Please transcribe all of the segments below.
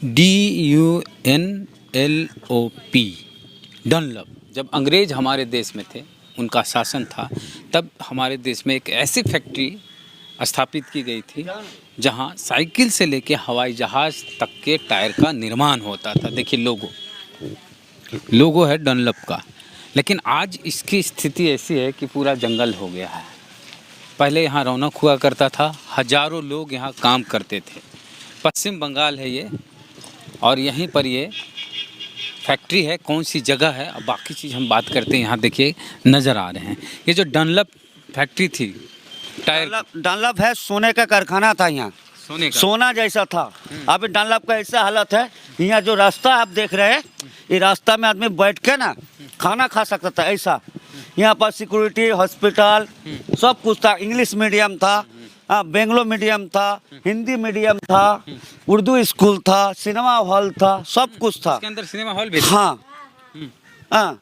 DUNLOP, Dunlop. जब अंग्रेज हमारे देश में थे, उनका शासन था, तब हमारे देश में एक ऐसी फैक्ट्री स्थापित की गई थी जहां साइकिल से लेके हवाई जहाज़ तक के टायर का निर्माण होता था। देखिए लोगो है डनलप का। लेकिन आज इसकी स्थिति ऐसी है कि पूरा जंगल हो गया है। पहले यहाँ रौनक हुआ करता था, हजारों लोग यहाँ काम करते थे। पश्चिम बंगाल है ये, और यहीं पर ये फैक्ट्री है। कौन सी जगह है, अब बाकी चीज़ हम बात करते हैं। यहाँ देखिए नज़र आ रहे हैं, ये जो डनलप फैक्ट्री थी, टायर डनलप है, सोने का कारखाना था यहाँ, सोने का, सोना जैसा था। अभी डनलप का ऐसा हालत है, यहाँ जो रास्ता आप देख रहे हैं, ये रास्ता में आदमी बैठ के ना खाना खा सकता था ऐसा। यहाँ पर सिक्योरिटी, हॉस्पिटल सब कुछ था। इंग्लिश मीडियम था, बेंगलो मीडियम था, हिंदी मीडियम था, उर्दू स्कूल था, सिनेमा हॉल था, सब कुछ था। इसके अंदर सिनेमा हॉल भी था। हाँ हाँ,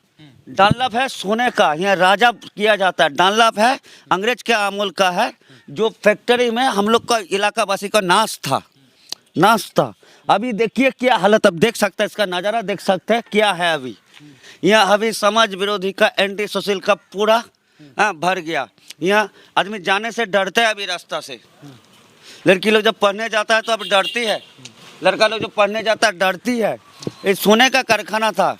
डनलप है सोने का, यहाँ राजा किया जाता है। डनलप है अंग्रेज के अमूल का है, जो फैक्ट्री में हम लोग का इलाका वासी का नाश था। अभी देखिए क्या हालत, अब देख सकते हैं, इसका नज़ारा देख सकते हैं क्या है। अभी यहाँ अभी समाज विरोधी का, एंटी सोशल का पूरा भर गया। यहाँ आदमी जाने से डरते हैं अभी रास्ता से। लड़की लोग जब पढ़ने जाता है तो अब डरती है, लड़का लोग जब पढ़ने जाता है डरती है। ये सोने का कारखाना था।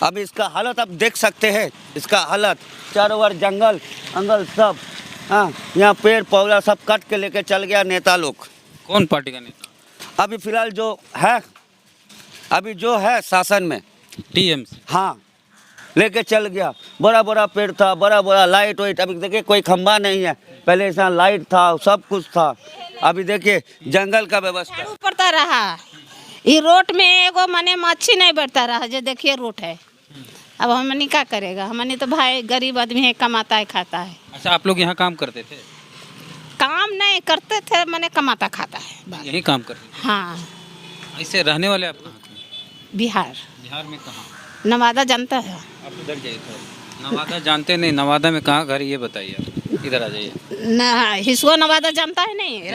अब इसका हालत आप देख सकते हैं, इसका हालत चारों ओर जंगल अंगल सब, यहाँ पेड़ पौधा सब काट के लेके चल गया नेता लोग। कौन पार्टी का नेता? अभी फिलहाल जो है शासन में, TMC। हाँ, लेके चल गया। बड़ा बड़ा पेड़ था, बड़ा बड़ा लाइट वाइट। अभी देखिए कोई खंबा नहीं है, पहले ऐसा लाइट था, सब कुछ था। अभी देखिए जंगल का व्यवस्था पड़ता रहा। ये रोड में एगो मने मच्छी नहीं बढ़ता रहा, जो देखिए रोड है। अब हमने क्या करेगा, हमने तो भाई गरीब आदमी है, कमाता है खाता है। अच्छा, आप लोग यहाँ काम करते थे? काम नहीं करते थे, मैंने कमाता खाता है। यही काम करते थे? हाँ। ऐसे रहने वाले आप कहाँ के? बिहार। बिहार में कहाँ? नवादा जानता है? आप इधर जाइए थोड़ा। नवादा जानते नहीं? नवादा में कहाँ घर, ये बताइए आप। इधर आ जाइए। हिसुआ नवादा जानता है नहीं?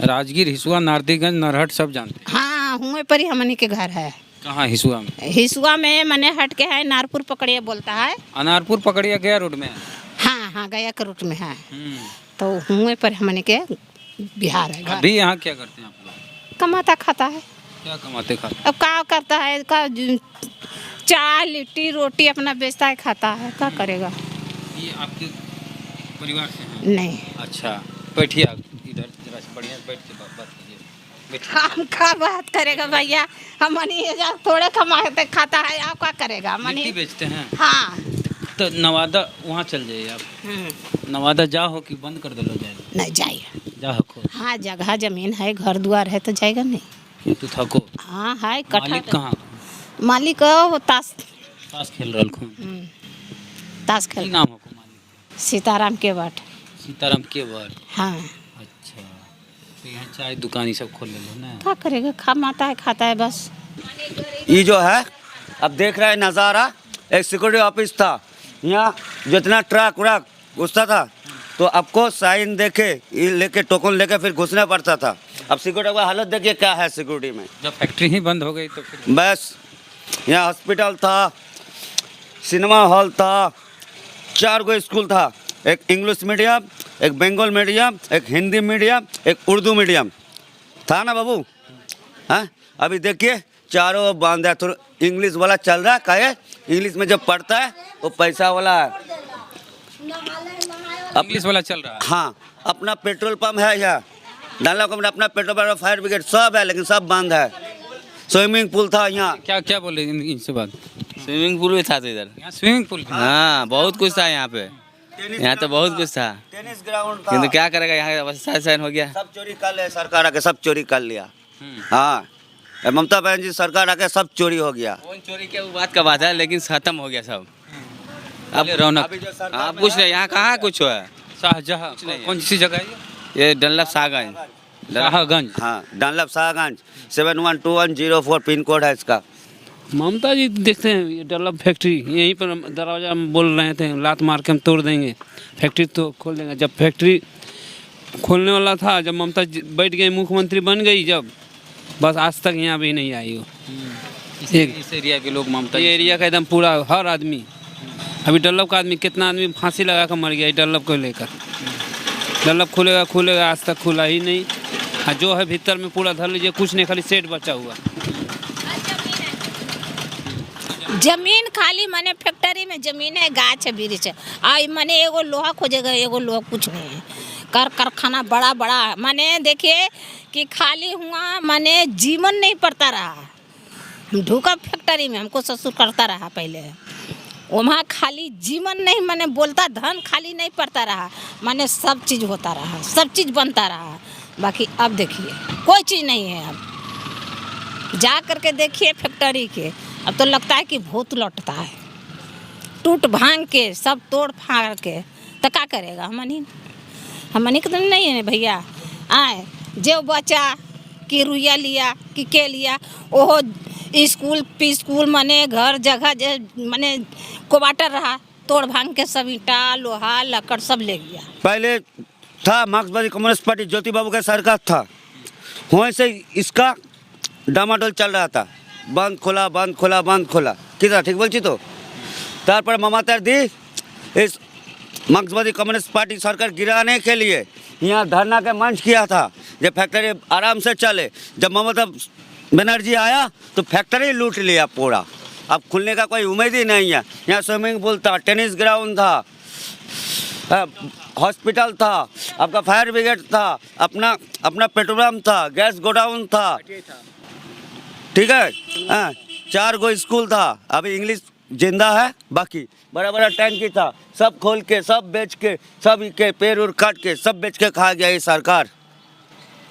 राजगीर, हिसुआ, नारदीगंज, नरहट सब जानते हैं। हाँ, हुए पर ही हमने के घर है। कहाँ? हिसुआ में? हिसुआ में मने हट के है, नारपुर पकड़िया बोलता है। अनारपुर पकड़िया गया रोड में? हाँ, गया के रूट में है। तो हुए पर हमने के बिहार है। अभी यहाँ क्या करते हैं आप लोग? कमाता खाता है। क्या कमाते खाते? अब क्या करता है, का चाय लिट्टी रोटी अपना बेचता है, खाता है, क्या करेगा। ये आपके परिवार से हैं? नहीं। अच्छा, बैठिए आप इधर, जरा से बढ़िया बैठ के बात कीजिए। हम क्या बात करेगा भैया, हम थोड़े कमाते खाता है, आप क्या करेगा। लिट्टी बेचते हैं? हाँ। तो नवादा वहाँ चल जाइए आप। नवादा जाओ कि बंद कर दो, जाएगा? नहीं जाइए, जाओ। हाँ, जगह जमीन है, घर द्वार है, तो जाएगा नहीं। तो थको? हाँ है। मालिक कहाँ? मालिक वो ताश खेल रहा हूँ। ताश खेल। नाम हो मालिक? सीताराम केवट। सीताराम केवट? हाँ। अच्छा, तो यहाँ चाय दुकान ये सब खोल ले लो ना। क्या करेगा, कमाता है खाता है बस। ये जो है अब देख रहे हैं नज़ारा, एक सिक्योरिटी ऑफिस था। यहाँ जितना ट्रक व्रक घुसता था तो आपको साइन देके लेके टोकन लेके फिर घुसना पड़ता था। अब सिक्योरिटी का हालत देखिए क्या है सिक्योरिटी में। जब फैक्ट्री ही बंद हो गई तो फिर बस यहाँ हॉस्पिटल था, सिनेमा हॉल था, 4 गो स्कूल था। एक इंग्लिश मीडियम, एक बंगाल मीडियम, एक हिंदी मीडियम, एक उर्दू मीडियम था ना बाबू। हाँ, अभी देखिए चारों बंद है। थोड़ा इंग्लिश वाला चल रहा है, क्या है, इंग्लिश में जब पढ़ता है वो पैसा वाला है। इंग्लिश वाला चल रहा है। हाँ, अपना पेट्रोल पंप है यहाँ डनलप में, अपना पेट्रोल पंप, फायर ब्रिगेड सब है, लेकिन सब बंद है। स्विमिंग पूल था यहाँ। क्या क्या बोले इनसे बात? स्विमिंग पूल भी था तो इधर। यहाँ स्विमिंग पूल? हाँ, बहुत कुछ था यहाँ पे। यहाँ तो बहुत कुछ था, टेनिस ग्राउंड था। किंतु क्या करेगा, यहाँ साइन हो गया। सब चोरी कर लिया सरकार आके, सब चोरी कर लिया। हाँ, ममता बनर्जी सरकार आके सब चोरी हो गया। कौन चोरी क्या, वो बात का बात है, लेकिन खत्म हो गया सब। अब रौनक आप पूछ रहे यहाँ कहाँ कुछ हुआ? शाहजहाँ कौन सी जगह है ये डनलप शाहगंज। शाहगंज? हाँ, डनलप शाहगंज 712104 पिन कोड है इसका। ममता जी देखते हैं ये डनलप फैक्ट्री यहीं पर दरवाजा में बोल रहे थे, लात मार के हम तोड़ देंगे, फैक्ट्री तो खोल देंगे। जब फैक्ट्री खोलने वाला था, जब ममता बैठ गई, मुख्यमंत्री बन गई, जब बस आज तक यहाँ भी नहीं आई हो। इस एरिया के लोग ममता ये एरिया का एकदम पूरा हर आदमी, अभी डल्लब का आदमी कितना आदमी फांसी लगा कर मर गया डल्लब को लेकर। डल्लब खुलेगा आज तक खुला ही नहीं। जो है भीतर में पूरा धर लीजिए, कुछ नहीं, खाली सेट बचा हुआ। जमीन खाली माने फैक्ट्री में जमीन है, गाछ है, वृक्ष है। आई माने एगो लोहा खोजेगा, एगो लोहा कुछ नहीं है। कारखाना बड़ा बड़ा माने देखिए कि खाली हुआ माने जीवन नहीं पड़ता रहा। ढूका फैक्ट्री में हमको ससुर करता रहा पहले, वहाँ खाली जीवन नहीं माने बोलता, धन खाली नहीं पड़ता रहा, माने सब चीज़ होता रहा, सब चीज़ बनता रहा। बाकी अब देखिए कोई चीज़ नहीं है। अब जा करके देखिए फैक्ट्री के, अब तो लगता है कि भूत लौटता है, टूट भांग के सब तोड़ फाड़ के। तो क्या करेगा हमनी के तो नहीं है भैया। आए जो बचा कि रुइया लिया कि के लिया, ओहो स्कूल पी माने घर जगह माने क्वार्टर रहा, तोड़ भांग के सब ईंटा लोहा लकड़ सब ले गया। पहले था मार्क्सवादी कम्युनिस्ट पार्टी, ज्योति बाबू का सरकार था, वहीं से इसका डामाडोल चल रहा था, बंद खोला बंद खोला बंद खोला। कितना ठीक बोलती तो तारपर ममता दी इस मार्क्सवादी कम्युनिस्ट पार्टी सरकार गिराने के लिए यहाँ धरना का मंच किया था, जब फैक्ट्री आराम से चले। जब ममता बनर्जी आया तो फैक्ट्री लूट लिया पूरा, अब खुलने का कोई उम्मीद ही नहीं है। यहाँ स्विमिंग पूल था, टेनिस ग्राउंड था, हॉस्पिटल था, आपका फायर ब्रिगेड था, अपना पेट्रोल था, गैस गोडाउन था, ठीक है। 4 गो स्कूल था, अभी इंग्लिश जिंदा है, बाकी बड़ा बड़ा टैंकी था, सब खोल के सब बेच के सब के पेड़ उड़ काट के सब बेच के खा गया ये सरकार,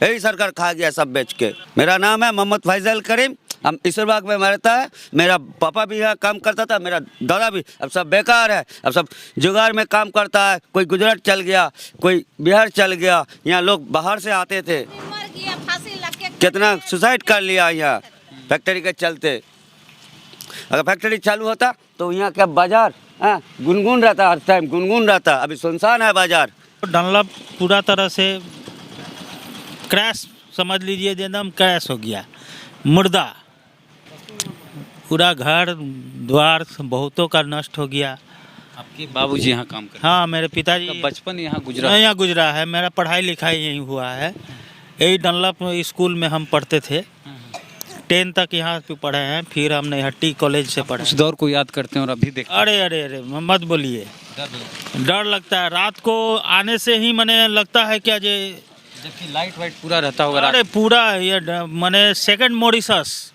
यही सरकार खा गया सब बेच के। मेरा नाम है मोहम्मद फैजल करीम, हम ईश्वरबाग में रहता है। मेरा पापा भी यहाँ काम करता था, मेरा दादा भी, अब सब बेकार है, अब सब जुगाड़ में काम करता है। कोई गुजरात चल गया, कोई बिहार चल गया, यहाँ लोग बाहर से आते थे, कितना सुसाइड कर लिया यहाँ फैक्ट्री के चलते। अगर फैक्ट्री चालू होता तो यहाँ क्या बाजार गुनगुन रहता, हर टाइम गुनगुन रहता, अभी सुनसान है बाजार। डनलप पूरा तरह से क्रैश समझ लीजिए, एकदम क्रैश हो गया, मुर्दा। पूरा घर द्वार बहुतों का नष्ट हो गया। आपके बाबूजी यहाँ काम करते? हाँ, मेरे पिताजी तो बचपन यहाँ गुजरा? यहाँ गुजरा है, मेरा पढ़ाई लिखाई यहीं हुआ है। यही डनलप स्कूल में हम पढ़ते थे, 10 तक यहाँ पे पढ़े हैं, फिर हम नैहट्टी कॉलेज से पढ़े। उस दौर को याद करते हैं और अभी देखते हैं? अरे मत बोलिए, डर लगता है। रात को आने से ही मने लगता है क्या जे, जबकि लाइट वाइट पूरा रहता होगा। अरे पूरा ये मने सेकंड मॉरिशस,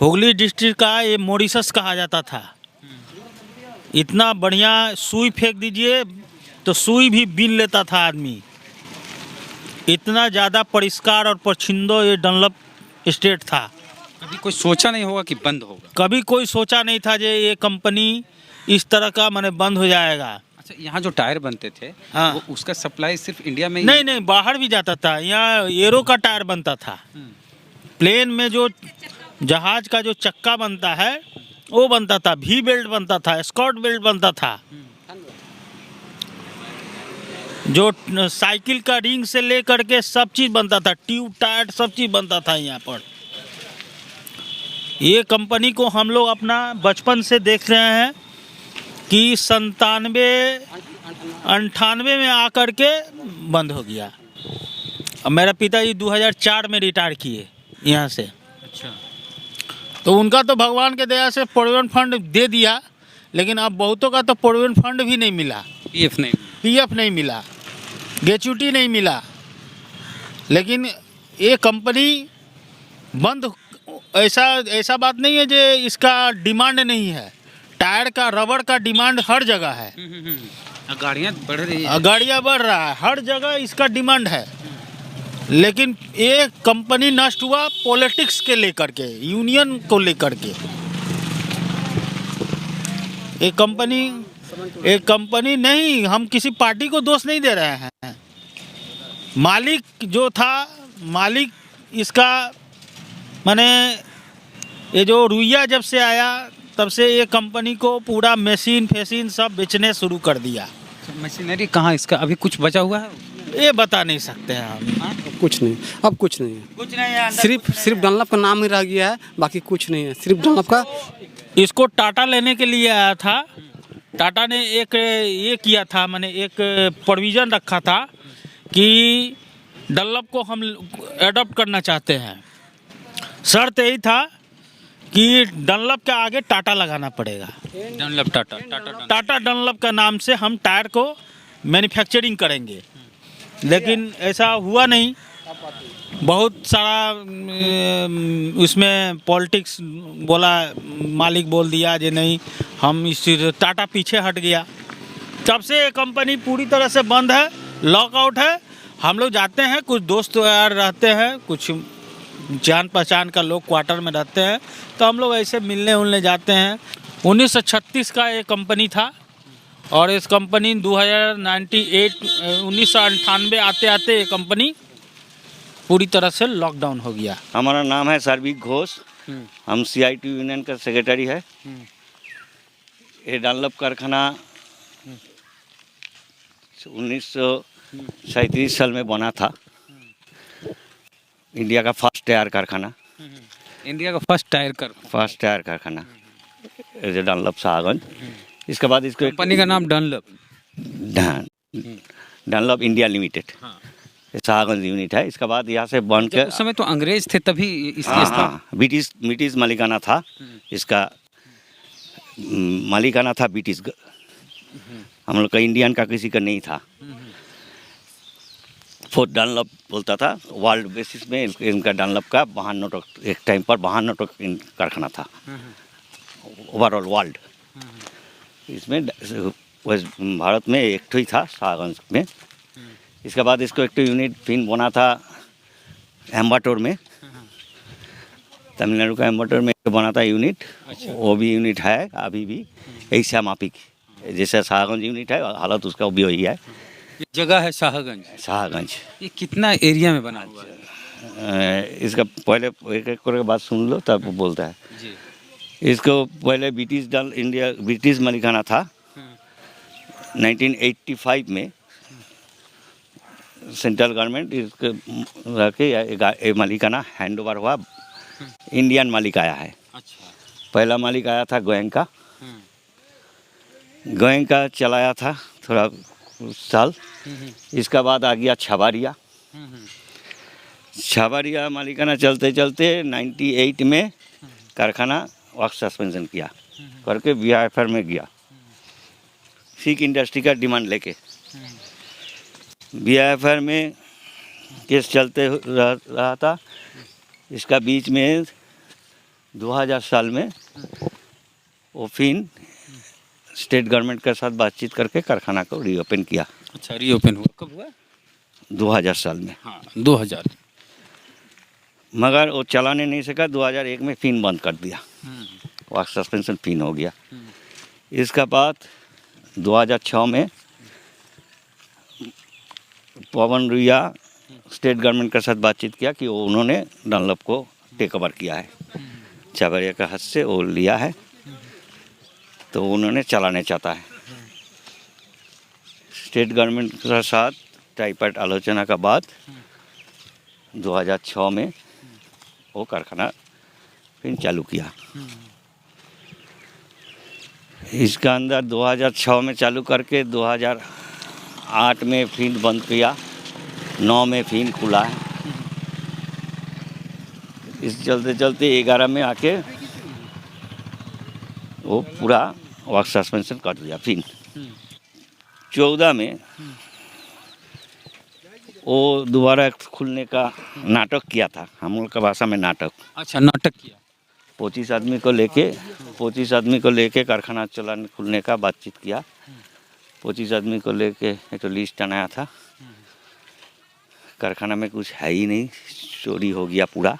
हुगली डिस्ट्रिक्ट का ये मॉरिशस कहा जाता था। इतना बढ़िया, सुई फेंक दीजिए तो सुई भी बीन लेता था आदमी, इतना ज़्यादा परिष्कार और परिच्छिन्न ये डनलप स्टेट था। कभी कोई सोचा नहीं होगा कि बंद होगा? कभी कोई सोचा नहीं था जे ये कंपनी इस तरह का माने बंद हो जाएगा। अच्छा, यहाँ जो टायर बनते थे, हाँ, वो उसका सप्लाई सिर्फ इंडिया में ही? नहीं, बाहर भी जाता था। यहाँ एरो का टायर बनता था, प्लेन में जो जहाज का जो चक्का बनता है वो बनता था, भी बेल्ट बनता था, स्कॉट बेल्ट बनता था, जो साइकिल का रिंग से ले करके सब चीज़ बनता था, ट्यूब टायर सब चीज़ बनता था यहाँ पर। ये कंपनी को हम लोग अपना बचपन से देख रहे हैं कि 97-98 में आकर के बंद हो गया। अब मेरा पिताजी 2004 में रिटायर किए यहाँ से। अच्छा, तो उनका तो भगवान के दया से प्रोविडेंट फंड दे दिया, लेकिन अब बहुतों का तो प्रोविडेंट फंड भी नहीं मिला, पीएफ नहीं मिला, ग्रेच्युटी नहीं मिला। लेकिन ये कंपनी बंद, ऐसा बात नहीं है जो इसका डिमांड नहीं है। टायर का, रबड़ का डिमांड हर जगह है। गाड़ियाँ बढ़ रही है, गाड़ियाँ बढ़ रहा है, हर जगह इसका डिमांड है। लेकिन ये कंपनी नष्ट हुआ पॉलिटिक्स के लेकर के, यूनियन को लेकर के। एक कंपनी नहीं, हम किसी पार्टी को दोष नहीं दे रहे हैं। मालिक जो था, मालिक इसका माने ये जो रुइया जब से आया तब से ये कंपनी को पूरा मशीन फेसिन सब बेचने शुरू कर दिया। मशीनरी कहाँ इसका अभी कुछ बचा हुआ है? ये बता नहीं सकते हैं हम। कुछ नहीं, अब कुछ नहीं है, कुछ नहीं है अंदर, सिर्फ डनलप का नाम ही रह गया है, बाकी कुछ नहीं है, सिर्फ डनलप का। इसको टाटा लेने के लिए आया था। टाटा ने एक ये किया था, मैंने एक प्रोविज़न रखा था कि डनलप को हम एडॉप्ट करना चाहते हैं। शर्त यही था कि डनलप के आगे टाटा लगाना पड़ेगा। डनलप टाटा टाटा डनलप का नाम से हम टायर को मैन्युफैक्चरिंग करेंगे, लेकिन ऐसा हुआ नहीं। बहुत सारा उसमें पॉलिटिक्स बोला, मालिक बोल दिया जे नहीं, हम इस टाटा पीछे हट गया। तब से ये कंपनी पूरी तरह से बंद है, लॉकआउट है। हम लोग जाते हैं, कुछ दोस्त यार रहते हैं, कुछ जान पहचान का लोग क्वार्टर में रहते हैं, तो हम लोग ऐसे मिलने उलने जाते हैं। 1936 का ये कंपनी था और इस कंपनी 1998 आते आते ये कंपनी पूरी तरह से लॉकडाउन हो गया। हमारा नाम है सर्विक घोष, हम CIT यूनियन का सेक्रेटरी है। ये डनलप कारखाना 1937 साल में बना था। इंडिया का फर्स्ट टायर कारखाना, इंडिया का फर्स्ट टायर कारखाना जो डनलप शाहगंज। इसके बाद इसको कंपनी का नाम Dunlop Dunlop India limited Shahganj unit है। इसके बाद यहाँ से बन के, उस समय तो अंग्रेज थे तभी इसलिए ब्रिटिश मालिकाना था। इसका मालिकाना था ब्रिटिश, हम लोग का इंडियन का किसी का नहीं था। फोर्थ डनलप बोलता था। वर्ल्ड बेसिस में इनका डनलप का 52 एक टाइम पर 52 कारखाना था ओवरऑल वर्ल्ड। इसमें भारत में एक ही था शाहगंज में। इसके बाद इसको एक यूनिट फिर बना था एम्बाटोर में, तमिलनाडु का एम्बाटोर में बना था यूनिट। वो भी यूनिट है अभी भी ऐसा मापिक, जैसे शाहगंज यूनिट है हालत उसका भी वही है। जगह है शाहगंज। ये कितना एरिया में बना हुआ है? इसका पहले एक एक करके बात सुन लो तब बोलता है जी। इसको पहले ब्रिटिश मालिकाना था। 1985 में सेंट्रल गवर्नमेंट इसके रह के मालिकाना हैंड ओवर हुआ, इंडियन मालिक आया है। अच्छा। पहला मालिक आया था गोयंका चलाया था थोड़ा साल। इसका बाद आ गया छबारिया मालिकाना चलते चलते 98 में कारखाना वर्क सस्पेंशन किया करके BIFR में गया, सिक इंडस्ट्री का डिमांड लेके। BIFR में केस चलते रहा था। इसका बीच में 2000 साल में वो फिर स्टेट गवर्नमेंट के साथ बातचीत करके कारखाना को रीओपन किया। अच्छा, रीओपन हुआ कब हुआ? 2000 साल में। हाँ, 2000। मगर वो चलाने नहीं सका। 2001 में फिर बंद कर दिया, वर्क सस्पेंशन फिर हो गया। इसका बाद 2006 में पवन रुइया स्टेट गवर्नमेंट के साथ बातचीत किया कि वो उन्होंने डनलप को टेक ओवर किया है, छबारिया का हाथ से वो लिया है, तो उन्होंने चलाने चाहता है। स्टेट गवर्नमेंट के साथ ट्राइपार्ट आलोचना का बाद 2006 में वो कारखाना फिर चालू किया। इसका अंदर 2006 में चालू करके 2008 में फिर बंद किया, 9 में फिर खुला है। इस चलते चलते 11 में आके वो पूरा वर्क सस्पेंशन कर दिया। फिर 14 में वो दोबारा खुलने का नाटक किया था, हम लोग का भाषा में नाटक। अच्छा, नाटक किया। 25 आदमी को लेके कारखाना चलाने खुलने का बातचीत किया। 25 आदमी को लेके एक तो लिस्ट बनाया था। कारखाना में कुछ है ही नहीं, चोरी हो गया पूरा।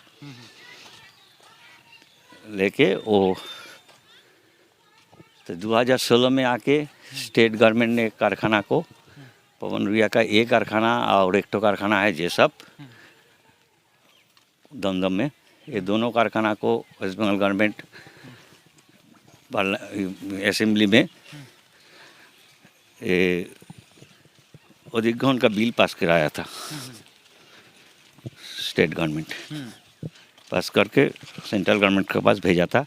लेके वो तो 2016 में आके स्टेट गवर्नमेंट ने कारखाना को, पवन रुइया का एक कारखाना और एक तो कारखाना है जेसप दमदम में, ये दोनों कारखाना को वेस्ट बंगाल गवर्नमेंट असेंबली में अधिग्रहण का बिल पास कराया था स्टेट गवर्नमेंट, पास करके सेंट्रल गवर्नमेंट के पास भेजा था।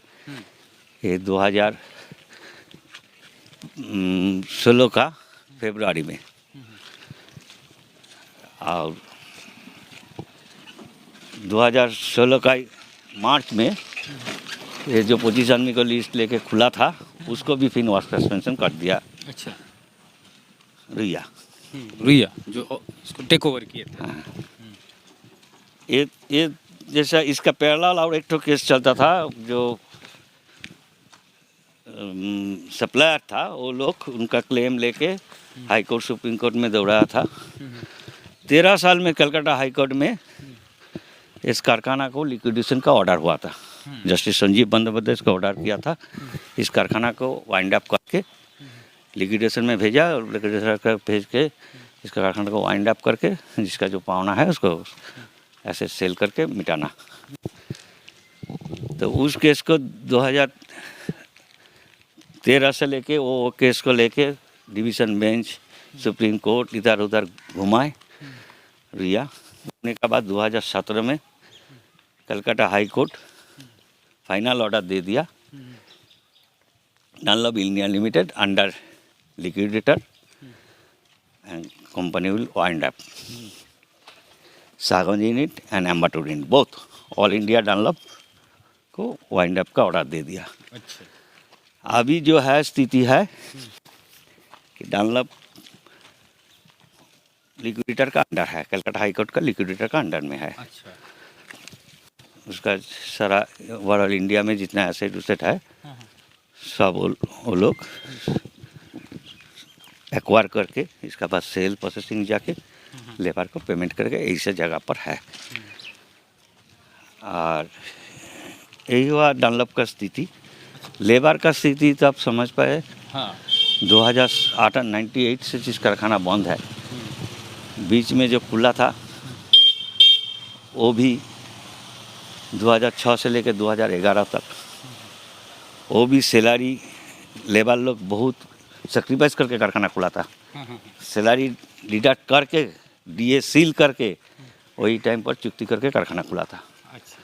ये 2016 का फरवरी में, और 2016 का मार्च में ये जो 25 आदमी को लिस्ट लेके खुला था उसको भी फिर सस्पेंशन कर दिया। अच्छा, रुइया रुइया जो इसको टेक ओवर किए थे। हाँ। ये जैसा इसका पैरेलल और एक तो केस चलता था, जो सप्लायर था वो लोग उनका क्लेम लेके हाई कोर्ट सुप्रीम कोर्ट में दौड़ाया था। 13 साल में कलकत्ता हाई कोर्ट में इस कारखाना को लिक्विडेशन का ऑर्डर हुआ था। जस्टिस संजीव बंदोपाध्याय इसका ऑर्डर किया था, इस कारखाना को वाइंड अप करके लिक्विडेशन में भेजा, और लिक्विडेशन कर भेज के इसका कारखाना को वाइंड अप करके जिसका जो पावना है उसको ऐसे सेल करके मिटाना। तो उस केस को 2013 से लेके वो केस को लेके डिवीज़न बेंच, सुप्रीम कोर्ट इधर उधर घुमाए रिया। होने के बाद 2017 में Calcutta high court final order दे दिया, Dunlop India limited under liquidator and company will wind up Sahaganj unit and Ambattur unit both all India Dunlop को वाइंड अप का ऑर्डर दे दिया। अच्छा, अभी जो है स्थिति है कि डनलप लिक्विडेटर का अंडर है, कलकत्ता हाई कोर्ट का लिक्विडेटर का अंडर में है। अच्छा, उसका सारा ओवरऑल इंडिया में जितना एसेट उसेट है सब वो लोग एक्वायर करके इसका पास सेल प्रोसेसिंग जाके लेबर को पेमेंट करके ऐसे जगह पर है। और यही हुआ डनलप का स्थिति। लेबर का स्थिति तो आप समझ पाए, हाँ, 2098 से जिस कारखाना बंद है, बीच में जो खुला था वो भी 2006 से लेकर 2011 तक वो भी सैलरी लेबर लोग बहुत सेक्रीफाइस करके कारखाना खुला था। सैलरी डिडक्ट करके डीए सील करके वही टाइम पर चुक्ति करके कारखाना खुला था। अच्छा,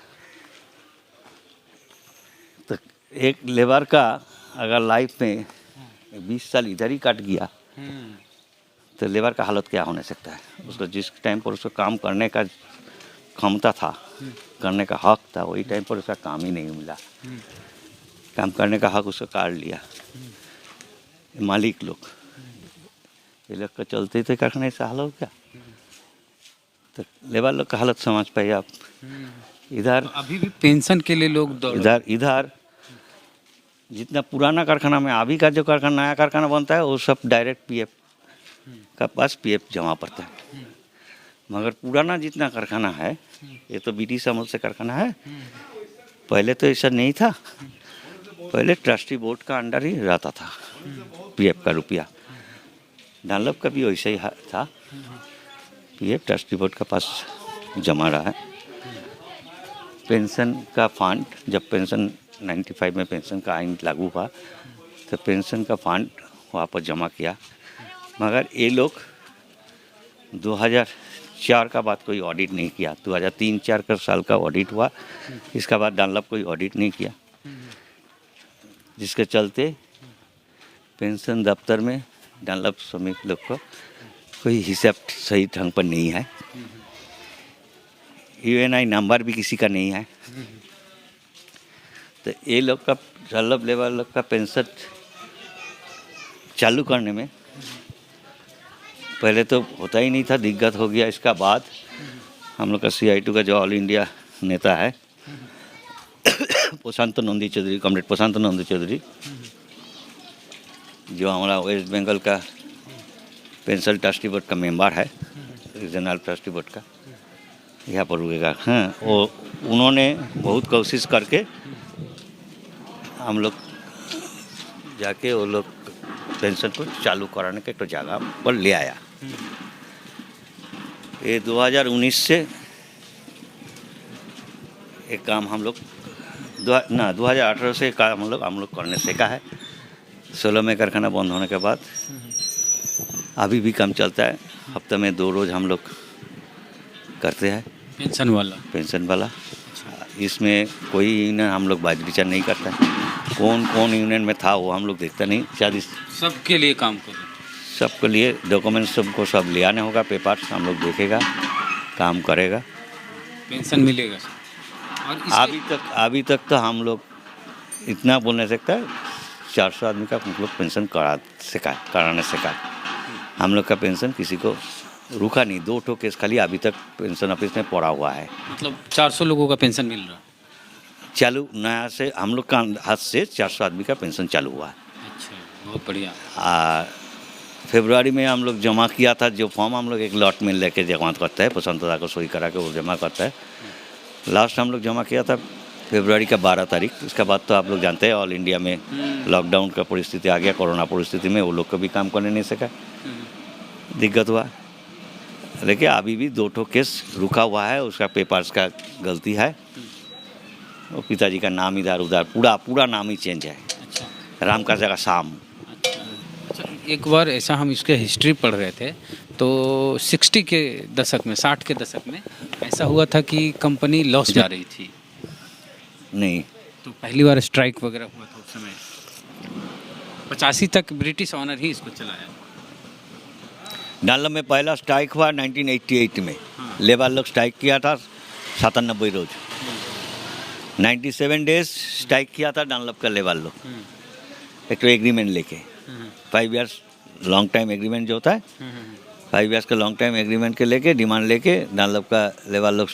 तो एक लेबर का अगर लाइफ में 20 साल इधर ही कट गया तो लेबर का हालत क्या होने सकता है। उसको जिस टाइम पर उसको काम करने का क्षमता था, करने का हक था, वही टाइम पर उसका काम ही नहीं मिला। काम करने का हक उसको काट लिया मालिक लोग। ये लोग का चलते थे कारखाना ऐसा हाल हो गया। तो लेबर लोग का हालत समझ पाइए आप। इधर अभी भी पेंशन के लिए लोग इधर जितना पुराना कारखाना में अभी का जो कारखाना नया कारखाना बनता है वो सब डायरेक्ट पीएफ का पास पीएफ जमा पड़ता है। मगर पुराना जितना कारखाना है ये तो ब्रिटिश अमल से कारखाना है। पहले तो ऐसा नहीं था, पहले ट्रस्टी बोर्ड का अंडर ही रहता था पीएफ का रुपया। डनलप का भी वैसे ही था, पीएफ ट्रस्टी बोर्ड का पास जमा रहा है। पेंशन का फंड, जब पेंशन 95 में पेंशन का आइन लागू हुआ तो पेंशन का फंड वहाँ पर जमा किया। मगर ये लोग 2004 का बाद कोई ऑडिट नहीं किया। 2003-4 का साल का ऑडिट हुआ, इसका बाद डनलप कोई ऑडिट नहीं किया, जिसके चलते पेंशन दफ्तर में डनलप श्रमिक लोग को कोई हिसाब सही ढंग पर नहीं है। यूएनआई नंबर भी किसी का नहीं है। तो ये लोग का डनलप लेबर लोग का पेंशन चालू करने में पहले तो होता ही नहीं था, दिक्कत हो गया। इसका बाद हम लोग का CI2 का जो ऑल इंडिया नेता है प्रशांत नंदी चौधरी, कॉमरेड प्रशांत नंदी चौधरी, जो हमारा वेस्ट बंगाल का पेंशन ट्रस्टी बोर्ड का मेंबर है, रीजनल ट्रस्टी बोर्ड का, यहाँ पर रुकेगा। हाँ, वो उन्होंने बहुत कोशिश करके हम लोग जाके वो लोग पेंशन को चालू कराने के तो जगह पर ले आया। ये 2019 से एक काम हम लोग 2018 से काम हम लोग करने सीखा है। 16 में कारखाना बंद होने के बाद अभी भी काम चलता है। हफ्ते में 2 रोज़ हम लोग करते हैं पेंशन वाला। इसमें कोई यूनियन हम लोग बाज विचार नहीं करता है। कौन कौन यूनियन में था वो हम लोग देखते नहीं। शायद इस सबके लिए काम करो। सबके लिए डॉक्यूमेंट्स सबको सब ले आने होगा, पेपर्स हम लोग देखेगा, काम करेगा, पेंशन मिलेगा। और अभी तक तो हम लोग इतना बोल नहीं सकता, 400 आदमी का हम लोग पेंशन कराने से का हम लोग का पेंशन किसी को रुका नहीं। 2 ठो केस खाली अभी तक पेंशन ऑफिस में पड़ा हुआ है। मतलब 400 लोगों का पेंशन मिल रहा। चालू नया से हम लोग का हाथ से 400 आदमी का पेंशन चालू हुआ है। अच्छा, बहुत बढ़िया। फरवरी में हम लोग जमा किया था जो फॉर्म, हम लोग एक लॉट में लेके जमा करते हैं, पसंददा को सही करा के वो जमा करता है। लास्ट हम लोग जमा किया था फरवरी का 12 तारीख। उसके बाद तो आप लोग जानते हैं ऑल इंडिया में लॉकडाउन का परिस्थिति आ गया। कोरोना परिस्थिति में वो लोग को भी काम करने नहीं सका, दिक्कत हुआ। लेकिन अभी भी 2 ठो केस रुका हुआ है, उसका पेपर्स का गलती है। वो पिताजी का नाम इधर उधर पूरा नाम ही चेंज है। अच्छा। राम का जगह शाम। अच्छा, एक बार ऐसा हम इसके हिस्ट्री पढ़ रहे थे तो 60 के दशक में, 60 के दशक में ऐसा हुआ था कि कंपनी लॉस जा रही थी। नहीं, तो पहली बार स्ट्राइक वगैरह हुआ था उस समय। 85 तक ब्रिटिश ऑनर ही इसको चलाया। डालम में पहला स्ट्राइक हुआ 1988 में। लेबर लोग स्ट्राइक किया था 97 रोज। 97 डेज स्ट्राइक किया था डानलप का लेबर लोग, एक तो एग्रीमेंट लेके। 5 इयर्स लॉन्ग टाइम एग्रीमेंट जो होता है, 5 इयर्स का लॉन्ग टाइम एग्रीमेंट के लेके डिमांड लेके डानलप का लेबर लोग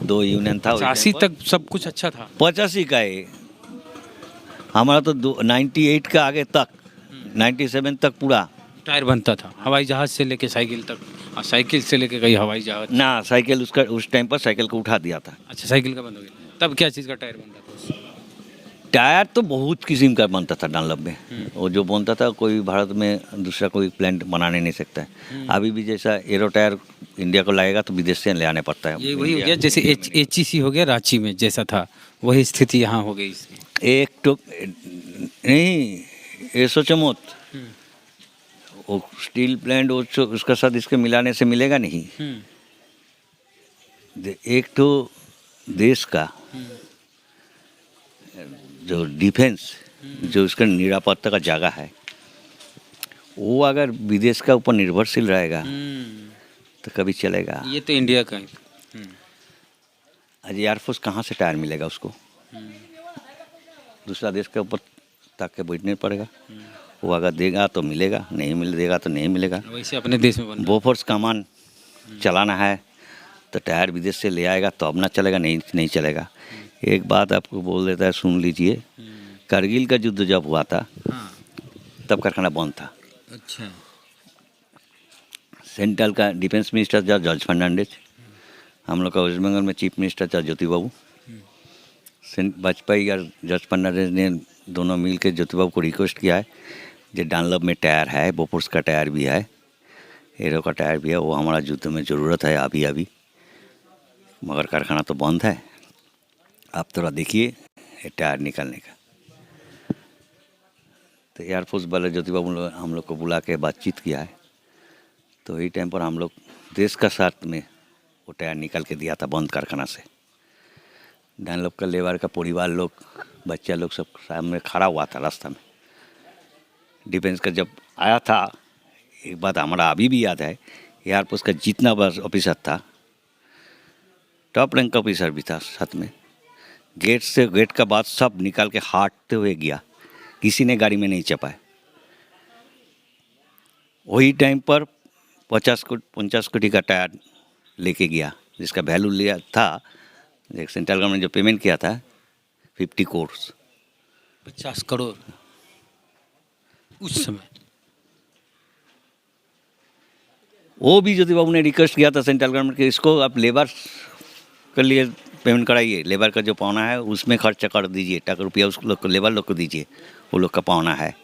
2 यूनियन था। 85 तक सब कुछ अच्छा था। 85 का है हमारा तो 98 का आगे तक 97 तक पूरा टायर बनता था, हवाई जहाज़ से लेके साइकिल तक, और साइकिल से लेके कई हवाई जहाज़। ना साइकिल उसका उस टाइम पर साइकिल को उठा दिया था। अच्छा, साइकिल का बंद हो गया। तब क्या चीज़ का टायर बनता था? टायर तो बहुत किस्म का बनता था डानलप में। वो जो बनता था कोई भारत में दूसरा कोई प्लांट बनाने नहीं सकता है। अभी भी जैसा एरो टायर इंडिया को लाएगा तो विदेश से ले आने पड़ता है। ये वही हो गया जैसे HEC हो गया रांची में जैसा था, वही स्थिति यहाँ हो गई इसकी। एक तो नहीं, ये सोचो मत, वो स्टील प्लांट उसका साथ इसके मिलाने से मिलेगा नहीं। एक तो देश का जो डिफेंस, जो उसका निरापत्ता का जगह है, वो अगर विदेश का ऊपर निर्भरशील रहेगा तो कभी चलेगा। ये तो इंडिया का ही। आज एयरफोर्स कहाँ से टायर मिलेगा उसको? दूसरा देश के ऊपर तक के बैठने पड़ेगा। वो अगर देगा तो मिलेगा, नहीं मिल देगा तो नहीं मिलेगा। वैसे अपने देश में बन बोफोर्स कमान चलाना है तो टायर विदेश से ले आएगा तो अब ना चलेगा, नहीं चलेगा। एक बात आपको बोल देता है, सुन लीजिए। करगिल का युद्ध जब हुआ था तब कारखाना बंद था। अच्छा। सेंट्रल का डिफेंस मिनिस्टर था जॉर्ज फर्नांडिस, हम लोग का वेस्ट बंगाल में चीफ मिनिस्टर था ज्योति बाबू। वाजपेयी और जॉर्ज फर्नांडिस ने दोनों मिल के ज्योति बाबू को रिक्वेस्ट किया है जो डानलप में टायर है, बोफोर्स का टायर भी है, एरो का टायर भी है, वो हमारा युद्ध में ज़रूरत है अभी, मगर कारखाना तो बंद है। आप थोड़ा देखिए ये टायर निकालने का। तो एयरफोर्स वाले ज्योति बाबू हम लोग को बुला के बातचीत किया है, तो वही टाइम पर हम लोग देश का साथ में वो टायर निकाल के दिया था बंद कारखाना से। डानलप का लेबर का परिवार लोग, बच्चा लोग सब सामने खड़ा हुआ था रास्ता में। डिफेंस का जब आया था, एक बात हमारा अभी भी याद है, एयरफोर्स का जितना बड़ा ऑफिसर था, टॉप रैंक का ऑफिसर भी था साथ में, गेट का बाद सब निकाल के हाटते हुए गया, किसी ने गाड़ी में नहीं चपाए। वही टाइम पर 50 कोटी का टायर लेके गया, जिसका वैल्यू लिया था, सेंट्रल गवर्नमेंट जो पेमेंट किया था 50 करोड़। 50 करोड़ उस समय। वो भी ज्योति बाबू ने रिक्वेस्ट किया था सेंट्रल गवर्नमेंट के, इसको आप लेबर के लिए पेमेंट कराइए, लेबर का जो पावना है उसमें खर्चा कर दीजिए, टका रुपया उस लोग को, लेबर लोग को दीजिए, वो लोग का पावना है,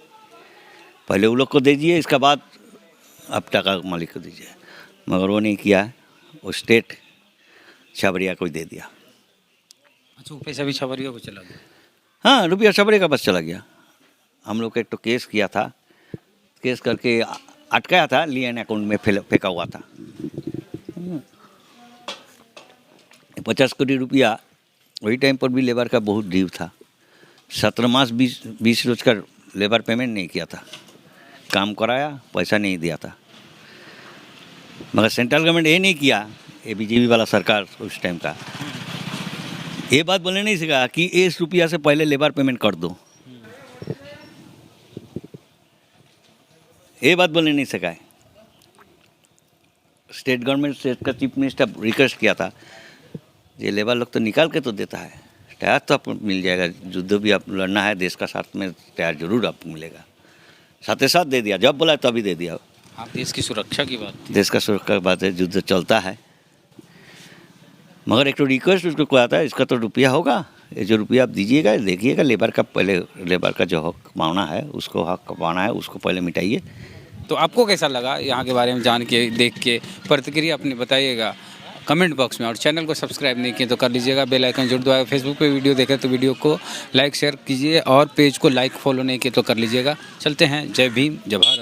पहले वो लोग को दीजिए, इसके बाद आप टका मालिक को दीजिए। मगर वो नहीं किया, वो स्टेट छबरिया को दे दिया। अच्छा, वो पैसा भी छबरिया को चला गया। हाँ, रुपया छबरिया का बस चला गया। हम लोग का एक तो केस किया था, केस करके अटकाया था, लियन अकाउंट में फेंका हुआ था। 50 करोड़ रुपया वही टाइम पर भी लेबर का बहुत ड्यू था। 17 मास 20 रोज का लेबर पेमेंट नहीं किया था, काम कराया, पैसा नहीं दिया था। मगर सेंट्रल गवर्नमेंट ये नहीं किया, ये बीजेपी वाला सरकार उस टाइम का ये बात बोलने नहीं सका कि इस रुपया से पहले लेबर पेमेंट कर दो, ये बात बोलने नहीं सका है। स्टेट गवर्नमेंट से का चीफ मिनिस्टर रिक्वेस्ट किया था, ये लेबर लोग तो निकाल के तो देता है, टायर तो आपको मिल जाएगा, युद्ध भी आप लड़ना है देश का साथ में, टायर जरूर आपको मिलेगा। साथ ही साथ दे दिया, जब बोला तभी दे दिया। आप देश की सुरक्षा की बात, देश का सुरक्षा की बात है, युद्ध चलता है। मगर एक तो रिक्वेस्ट उसको क्या था, इसका तो रुपया होगा, ये जो रुपया आप दीजिएगा देखिएगा, लेबर का पहले लेबर का जो हक कमाना है, उसको हक कमाना है, उसको पहले मिटाइए। तो आपको कैसा लगा यहाँ के बारे में जान के, देख के? प्रतिक्रिया अपनी बताइएगा कमेंट बॉक्स में, और चैनल को सब्सक्राइब नहीं किए तो कर लीजिएगा, बेल आइकन जरूर दबाएं। फेसबुक पे वीडियो देखें तो वीडियो को लाइक शेयर कीजिए, और पेज को लाइक फॉलो नहीं किए तो कर लीजिएगा। चलते हैं, जय भीम, जय भारत।